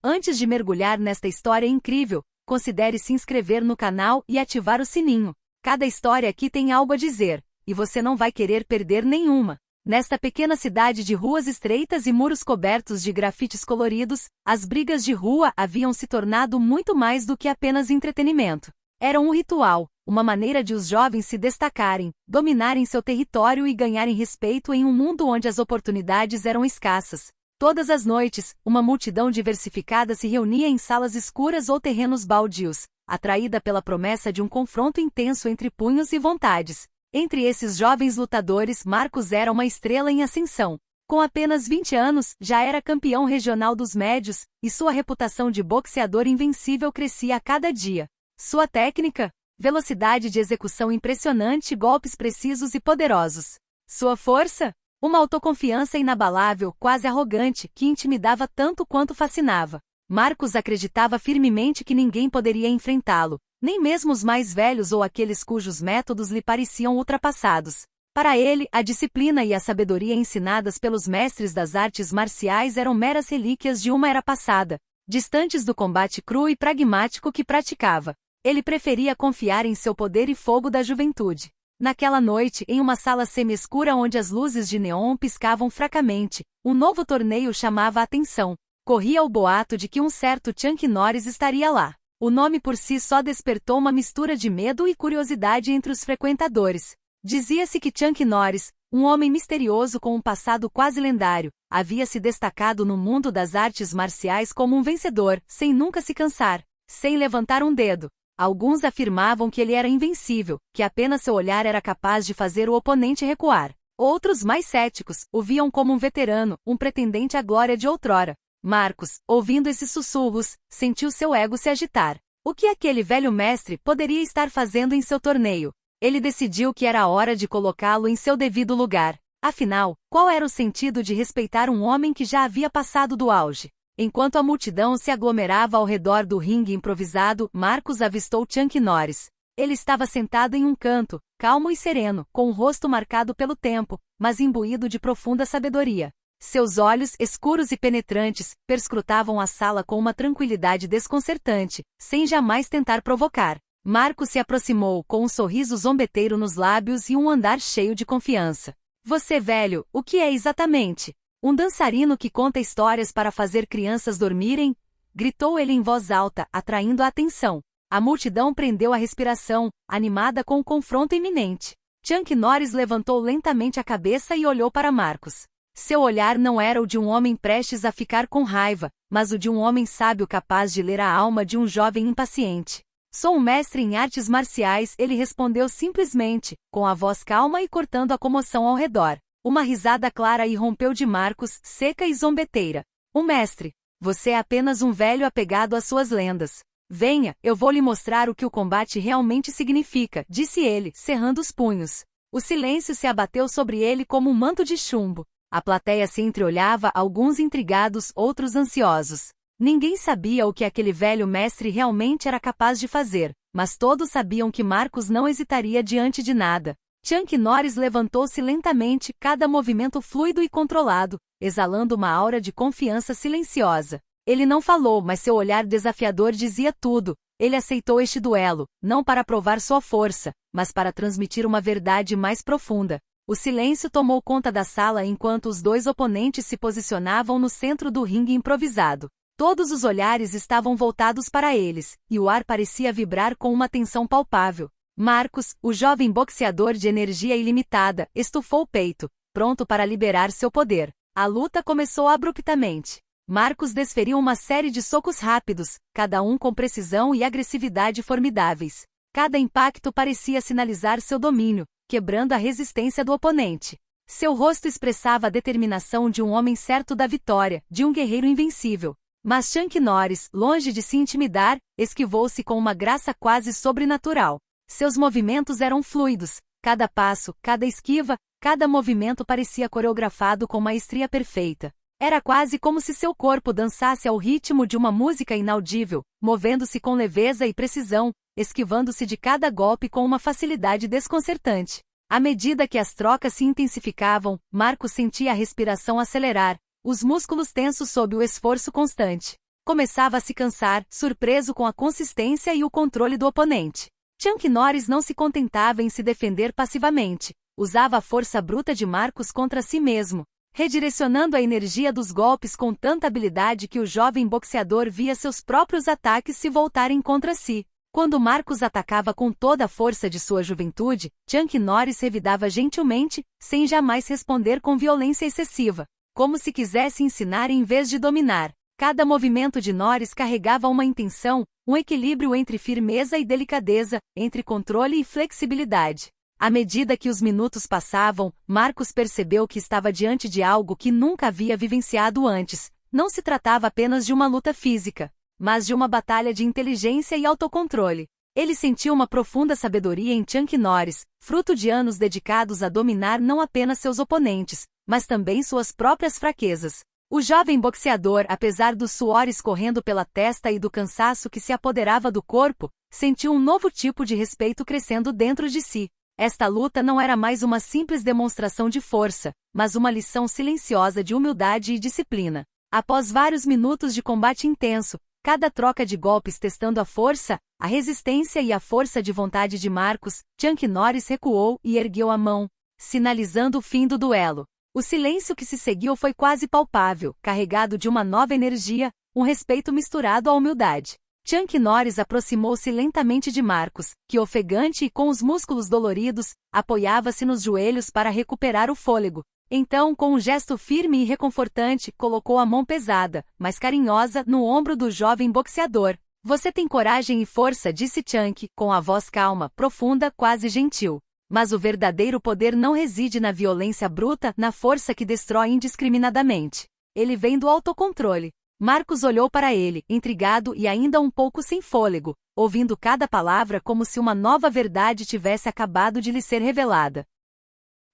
Antes de mergulhar nesta história incrível, considere se inscrever no canal e ativar o sininho. Cada história aqui tem algo a dizer, e você não vai querer perder nenhuma. Nesta pequena cidade de ruas estreitas e muros cobertos de grafites coloridos, as brigas de rua haviam se tornado muito mais do que apenas entretenimento. Eram um ritual, uma maneira de os jovens se destacarem, dominarem seu território e ganharem respeito em um mundo onde as oportunidades eram escassas. Todas as noites, uma multidão diversificada se reunia em salas escuras ou terrenos baldios, atraída pela promessa de um confronto intenso entre punhos e vontades. Entre esses jovens lutadores, Marcos era uma estrela em ascensão. Com apenas 20 anos, já era campeão regional dos médios, e sua reputação de boxeador invencível crescia a cada dia. Sua técnica? Velocidade de execução impressionante, golpes precisos e poderosos. Sua força? Uma autoconfiança inabalável, quase arrogante, que intimidava tanto quanto fascinava. Marcos acreditava firmemente que ninguém poderia enfrentá-lo, nem mesmo os mais velhos ou aqueles cujos métodos lhe pareciam ultrapassados. Para ele, a disciplina e a sabedoria ensinadas pelos mestres das artes marciais eram meras relíquias de uma era passada, distantes do combate cru e pragmático que praticava. Ele preferia confiar em seu poder e fogo da juventude. Naquela noite, em uma sala semi-escura onde as luzes de neon piscavam fracamente, um novo torneio chamava a atenção. Corria o boato de que um certo Chuck Norris estaria lá. O nome por si só despertou uma mistura de medo e curiosidade entre os frequentadores. Dizia-se que Chuck Norris, um homem misterioso com um passado quase lendário, havia se destacado no mundo das artes marciais como um vencedor, sem nunca se cansar, sem levantar um dedo. Alguns afirmavam que ele era invencível, que apenas seu olhar era capaz de fazer o oponente recuar. Outros, mais céticos, o viam como um veterano, um pretendente à glória de outrora. Marcos, ouvindo esses sussurros, sentiu seu ego se agitar. O que aquele velho mestre poderia estar fazendo em seu torneio? Ele decidiu que era a hora de colocá-lo em seu devido lugar. Afinal, qual era o sentido de respeitar um homem que já havia passado do auge? Enquanto a multidão se aglomerava ao redor do ringue improvisado, Marcos avistou Chuck Norris. Ele estava sentado em um canto, calmo e sereno, com o rosto marcado pelo tempo, mas imbuído de profunda sabedoria. Seus olhos, escuros e penetrantes, perscrutavam a sala com uma tranquilidade desconcertante, sem jamais tentar provocar. Marcos se aproximou com um sorriso zombeteiro nos lábios e um andar cheio de confiança. Você, velho, o que é exatamente? Um dançarino que conta histórias para fazer crianças dormirem? Gritou ele em voz alta, atraindo a atenção. A multidão prendeu a respiração, animada com o confronto iminente. Chuck Norris levantou lentamente a cabeça e olhou para Marcos. Seu olhar não era o de um homem prestes a ficar com raiva, mas o de um homem sábio capaz de ler a alma de um jovem impaciente. Sou um mestre em artes marciais, ele respondeu simplesmente, com a voz calma e cortando a comoção ao redor. Uma risada clara irrompeu de Marcos, seca e zombeteira. Um mestre. Você é apenas um velho apegado às suas lendas. Venha, eu vou lhe mostrar o que o combate realmente significa, disse ele, cerrando os punhos. O silêncio se abateu sobre ele como um manto de chumbo. A plateia se entreolhava, alguns intrigados, outros ansiosos. Ninguém sabia o que aquele velho mestre realmente era capaz de fazer, mas todos sabiam que Marcos não hesitaria diante de nada. Chuck Norris levantou-se lentamente, cada movimento fluido e controlado, exalando uma aura de confiança silenciosa. Ele não falou, mas seu olhar desafiador dizia tudo. Ele aceitou este duelo, não para provar sua força, mas para transmitir uma verdade mais profunda. O silêncio tomou conta da sala enquanto os dois oponentes se posicionavam no centro do ringue improvisado. Todos os olhares estavam voltados para eles, e o ar parecia vibrar com uma tensão palpável. Marcos, o jovem boxeador de energia ilimitada, estufou o peito, pronto para liberar seu poder. A luta começou abruptamente. Marcos desferiu uma série de socos rápidos, cada um com precisão e agressividade formidáveis. Cada impacto parecia sinalizar seu domínio, quebrando a resistência do oponente. Seu rosto expressava a determinação de um homem certo da vitória, de um guerreiro invencível. Mas Chuck Norris, longe de se intimidar, esquivou-se com uma graça quase sobrenatural. Seus movimentos eram fluidos, cada passo, cada esquiva, cada movimento parecia coreografado com maestria perfeita. Era quase como se seu corpo dançasse ao ritmo de uma música inaudível, movendo-se com leveza e precisão, esquivando-se de cada golpe com uma facilidade desconcertante. À medida que as trocas se intensificavam, Marcos sentia a respiração acelerar, os músculos tensos sob o esforço constante. Começava a se cansar, surpreso com a consistência e o controle do oponente. Chuck Norris não se contentava em se defender passivamente. Usava a força bruta de Marcus contra si mesmo, redirecionando a energia dos golpes com tanta habilidade que o jovem boxeador via seus próprios ataques se voltarem contra si. Quando Marcus atacava com toda a força de sua juventude, Chuck Norris revidava gentilmente, sem jamais responder com violência excessiva, como se quisesse ensinar em vez de dominar. Cada movimento de Norris carregava uma intenção, um equilíbrio entre firmeza e delicadeza, entre controle e flexibilidade. À medida que os minutos passavam, Marcus percebeu que estava diante de algo que nunca havia vivenciado antes. Não se tratava apenas de uma luta física, mas de uma batalha de inteligência e autocontrole. Ele sentiu uma profunda sabedoria em Chuck Norris, fruto de anos dedicados a dominar não apenas seus oponentes, mas também suas próprias fraquezas. O jovem boxeador, apesar do suor escorrendo pela testa e do cansaço que se apoderava do corpo, sentiu um novo tipo de respeito crescendo dentro de si. Esta luta não era mais uma simples demonstração de força, mas uma lição silenciosa de humildade e disciplina. Após vários minutos de combate intenso, cada troca de golpes testando a força, a resistência e a força de vontade de Marcus, Chuck Norris recuou e ergueu a mão, sinalizando o fim do duelo. O silêncio que se seguiu foi quase palpável, carregado de uma nova energia, um respeito misturado à humildade. Chuck Norris aproximou-se lentamente de Marcus, que ofegante e com os músculos doloridos, apoiava-se nos joelhos para recuperar o fôlego. Então, com um gesto firme e reconfortante, colocou a mão pesada, mas carinhosa, no ombro do jovem boxeador. Você tem coragem e força, disse Chuck, com a voz calma, profunda, quase gentil. Mas o verdadeiro poder não reside na violência bruta, na força que destrói indiscriminadamente. Ele vem do autocontrole. Marcus olhou para ele, intrigado e ainda um pouco sem fôlego, ouvindo cada palavra como se uma nova verdade tivesse acabado de lhe ser revelada.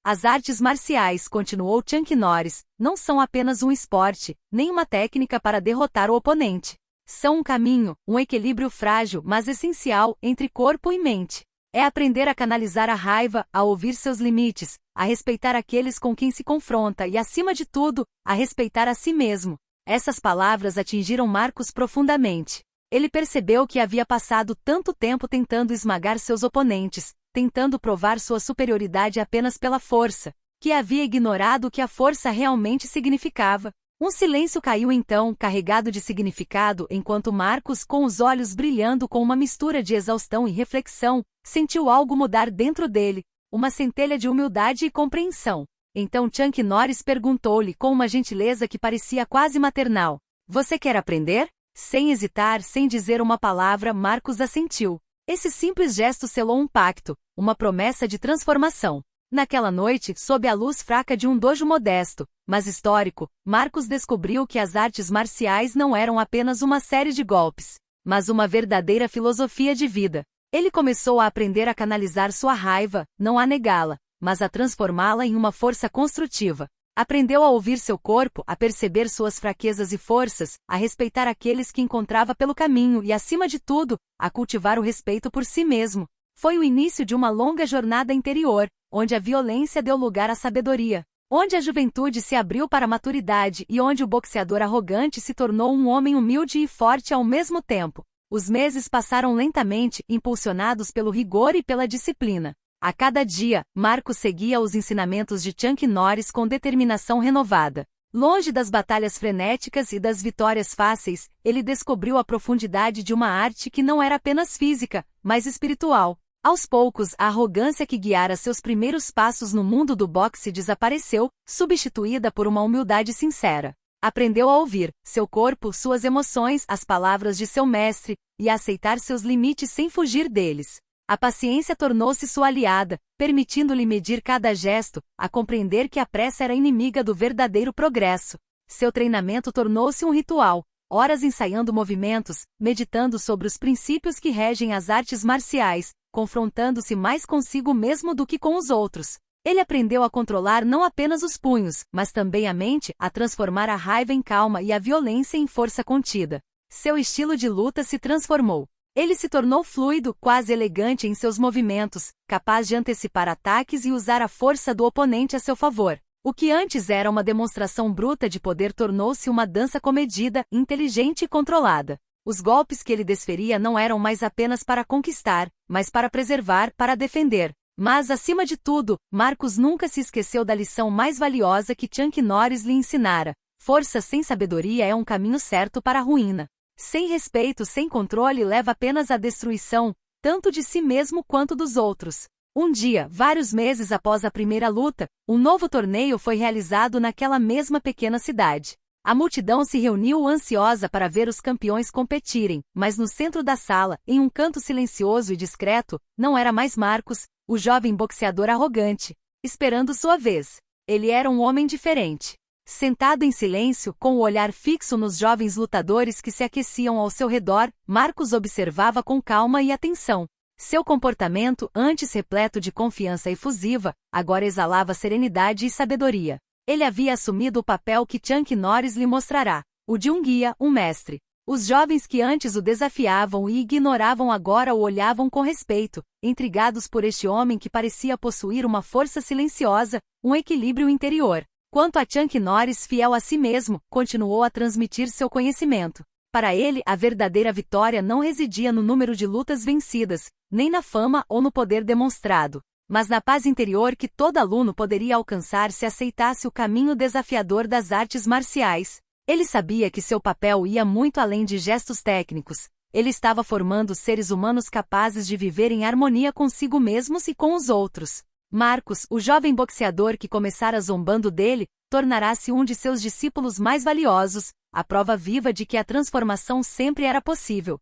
As artes marciais, continuou Chuck Norris, não são apenas um esporte, nem uma técnica para derrotar o oponente. São um caminho, um equilíbrio frágil, mas essencial, entre corpo e mente. É aprender a canalizar a raiva, a ouvir seus limites, a respeitar aqueles com quem se confronta e, acima de tudo, a respeitar a si mesmo. Essas palavras atingiram Marcus profundamente. Ele percebeu que havia passado tanto tempo tentando esmagar seus oponentes, tentando provar sua superioridade apenas pela força, que havia ignorado o que a força realmente significava. Um silêncio caiu então, carregado de significado, enquanto Marcus, com os olhos brilhando com uma mistura de exaustão e reflexão, sentiu algo mudar dentro dele, uma centelha de humildade e compreensão. Então Chuck Norris perguntou-lhe com uma gentileza que parecia quase maternal: "Você quer aprender?" Sem hesitar, sem dizer uma palavra, Marcus assentiu. Esse simples gesto selou um pacto, uma promessa de transformação. Naquela noite, sob a luz fraca de um dojo modesto, mas histórico, Marcus descobriu que as artes marciais não eram apenas uma série de golpes, mas uma verdadeira filosofia de vida. Ele começou a aprender a canalizar sua raiva, não a negá-la, mas a transformá-la em uma força construtiva. Aprendeu a ouvir seu corpo, a perceber suas fraquezas e forças, a respeitar aqueles que encontrava pelo caminho e, acima de tudo, a cultivar o respeito por si mesmo. Foi o início de uma longa jornada interior, onde a violência deu lugar à sabedoria, onde a juventude se abriu para a maturidade e onde o boxeador arrogante se tornou um homem humilde e forte ao mesmo tempo. Os meses passaram lentamente, impulsionados pelo rigor e pela disciplina. A cada dia, Marcus seguia os ensinamentos de Chuck Norris com determinação renovada. Longe das batalhas frenéticas e das vitórias fáceis, ele descobriu a profundidade de uma arte que não era apenas física, mas espiritual. Aos poucos, a arrogância que guiara seus primeiros passos no mundo do boxe desapareceu, substituída por uma humildade sincera. Aprendeu a ouvir seu corpo, suas emoções, as palavras de seu mestre, e a aceitar seus limites sem fugir deles. A paciência tornou-se sua aliada, permitindo-lhe medir cada gesto, a compreender que a pressa era inimiga do verdadeiro progresso. Seu treinamento tornou-se um ritual, horas ensaiando movimentos, meditando sobre os princípios que regem as artes marciais, confrontando-se mais consigo mesmo do que com os outros. Ele aprendeu a controlar não apenas os punhos, mas também a mente, a transformar a raiva em calma e a violência em força contida. Seu estilo de luta se transformou. Ele se tornou fluido, quase elegante em seus movimentos, capaz de antecipar ataques e usar a força do oponente a seu favor. O que antes era uma demonstração bruta de poder tornou-se uma dança comedida, inteligente e controlada. Os golpes que ele desferia não eram mais apenas para conquistar, mas para preservar, para defender. Mas, acima de tudo, Marcos nunca se esqueceu da lição mais valiosa que Chuck Norris lhe ensinara: força sem sabedoria é um caminho certo para a ruína. Sem respeito, sem controle, leva apenas à destruição, tanto de si mesmo quanto dos outros. Um dia, vários meses após a primeira luta, um novo torneio foi realizado naquela mesma pequena cidade. A multidão se reuniu ansiosa para ver os campeões competirem, mas no centro da sala, em um canto silencioso e discreto, não era mais Marcos, o jovem boxeador arrogante, esperando sua vez. Ele era um homem diferente. Sentado em silêncio, com o olhar fixo nos jovens lutadores que se aqueciam ao seu redor, Marcos observava com calma e atenção. Seu comportamento, antes repleto de confiança efusiva, agora exalava serenidade e sabedoria. Ele havia assumido o papel que Chuck Norris lhe mostrará, o de um guia, um mestre. Os jovens que antes o desafiavam e ignoravam agora o olhavam com respeito, intrigados por este homem que parecia possuir uma força silenciosa, um equilíbrio interior. Quanto a Chuck Norris, fiel a si mesmo, continuou a transmitir seu conhecimento. Para ele, a verdadeira vitória não residia no número de lutas vencidas, nem na fama ou no poder demonstrado, mas na paz interior que todo aluno poderia alcançar se aceitasse o caminho desafiador das artes marciais. Ele sabia que seu papel ia muito além de gestos técnicos. Ele estava formando seres humanos capazes de viver em harmonia consigo mesmos e com os outros. Marcos, o jovem boxeador que começara zombando dele, tornará-se um de seus discípulos mais valiosos, a prova viva de que a transformação sempre era possível.